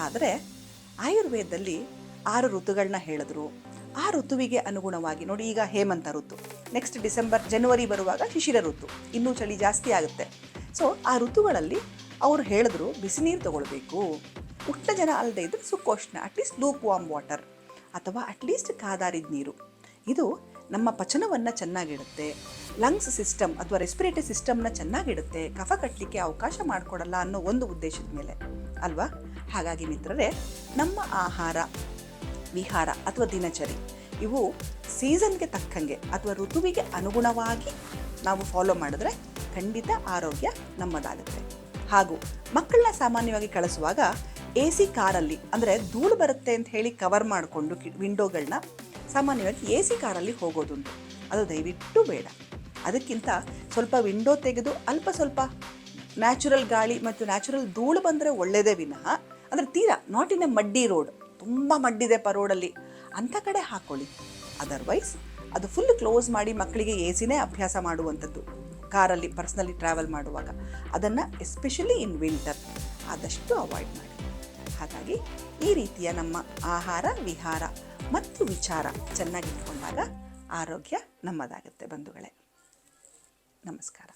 ಆದರೆ ಆಯುರ್ವೇದದಲ್ಲಿ 6 ಋತುಗಳನ್ನ ಹೇಳಿದ್ರು. ಆ ಋತುವಿಗೆ ಅನುಗುಣವಾಗಿ ನೋಡಿ, ಈಗ ಹೇಮಂತ ಋತು, ನೆಕ್ಸ್ಟ್ ಡಿಸೆಂಬರ್ ಜನವರಿ ಬರುವಾಗ ಶಿಶಿರ ಋತು, ಇನ್ನೂ ಚಳಿ ಜಾಸ್ತಿ ಆಗುತ್ತೆ. ಸೊ ಆ ಋತುಗಳಲ್ಲಿ ಅವ್ರು ಹೇಳಿದ್ರು ಬಿಸಿ ನೀರು ತಗೊಳ್ಬೇಕು, ಉಷ್ಣ ಜನ ಅಲ್ಲದೆ ಇದ್ದರೆ ಸುಕೋಷ್ಣ, ಅಟ್ಲೀಸ್ಟ್ ಲೂಕ್ ವಾಮ್ ವಾಟರ್ ಅಥವಾ ಅಟ್ಲೀಸ್ಟ್ ಕಾದಾರಿದ ನೀರು. ಇದು ನಮ್ಮ ಪಚನವನ್ನು ಚೆನ್ನಾಗಿಡುತ್ತೆ, ಲಂಗ್ಸ್ ಸಿಸ್ಟಮ್ ಅಥವಾ ರೆಸ್ಪಿರೇಟರಿ ಸಿಸ್ಟಮ್ನ ಚೆನ್ನಾಗಿಡುತ್ತೆ, ಕಫ ಕಟ್ಟಲಿಕ್ಕೆ ಅವಕಾಶ ಮಾಡಿಕೊಡಲ್ಲ ಅನ್ನೋ ಒಂದು ಉದ್ದೇಶದ ಮೇಲೆ ಅಲ್ವಾ. ಹಾಗಾಗಿ ಮಿತ್ರರೇ, ನಮ್ಮ ಆಹಾರ ವಿಹಾರ ಅಥವಾ ದಿನಚರಿ ಇವು ಸೀಸನ್ಗೆ ತಕ್ಕಂಗೆ ಅಥವಾ ಋತುವಿಗೆ ಅನುಗುಣವಾಗಿ ನಾವು ಫಾಲೋ ಮಾಡಿದ್ರೆ ಖಂಡಿತ ಆರೋಗ್ಯ ನಮ್ಮದಾಗುತ್ತೆ. ಹಾಗೂ ಮಕ್ಕಳನ್ನ ಸಾಮಾನ್ಯವಾಗಿ ಕಳಿಸುವಾಗ AC ಕಾರಲ್ಲಿ, ಅಂದರೆ ಧೂಳು ಬರುತ್ತೆ ಅಂತ ಹೇಳಿ ಕವರ್ ಮಾಡಿಕೊಂಡು ವಿಂಡೋಗಳನ್ನ ಸಾಮಾನ್ಯವಾಗಿ AC ಕಾರಲ್ಲಿ ಹೋಗೋದುಂಟು. ಅದು ದಯವಿಟ್ಟು ಬೇಡ. ಅದಕ್ಕಿಂತ ಸ್ವಲ್ಪ ವಿಂಡೋ ತೆಗೆದು ಅಲ್ಪ ಸ್ವಲ್ಪ ನ್ಯಾಚುರಲ್ ಗಾಳಿ ಮತ್ತು ನ್ಯಾಚುರಲ್ ಧೂಳು ಬಂದರೆ ಒಳ್ಳೆಯದೇ ವಿನಃ, ಅಂದರೆ ತೀರಾ ನಾಟ್ ಇನ್ ಎ ಮಡ್ಡಿ ರೋಡ್, ತುಂಬ ಮಡ್ಡಿದೆ ರೋಡಲ್ಲಿ ಅಂಥ ಕಡೆ ಹಾಕ್ಕೊಳ್ಳಿ. ಅದರ್ವೈಸ್ ಅದು ಫುಲ್ ಕ್ಲೋಸ್ ಮಾಡಿ ಮಕ್ಕಳಿಗೆ AC ಅಭ್ಯಾಸ ಮಾಡುವಂಥದ್ದು ಕಾರಲ್ಲಿ ಪರ್ಸ್ನಲಿ ಟ್ರಾವೆಲ್ ಮಾಡುವಾಗ, ಅದನ್ನು ಎಸ್ಪೆಷಲಿ ಇನ್ ವಿಂಟರ್ ಆದಷ್ಟು ಅವಾಯ್ಡ್ ಮಾಡಿ. ಹಾಗಾಗಿ ಈ ರೀತಿಯ ನಮ್ಮ ಆಹಾರ ವಿಹಾರ ಮತ್ತು ವಿಚಾರ ಚೆನ್ನಾಗಿಟ್ಕೊಂಡಾಗ ಆರೋಗ್ಯ ನಮ್ಮದಾಗುತ್ತೆ ಬಂಧುಗಳೇ. ನಮಸ್ಕಾರ.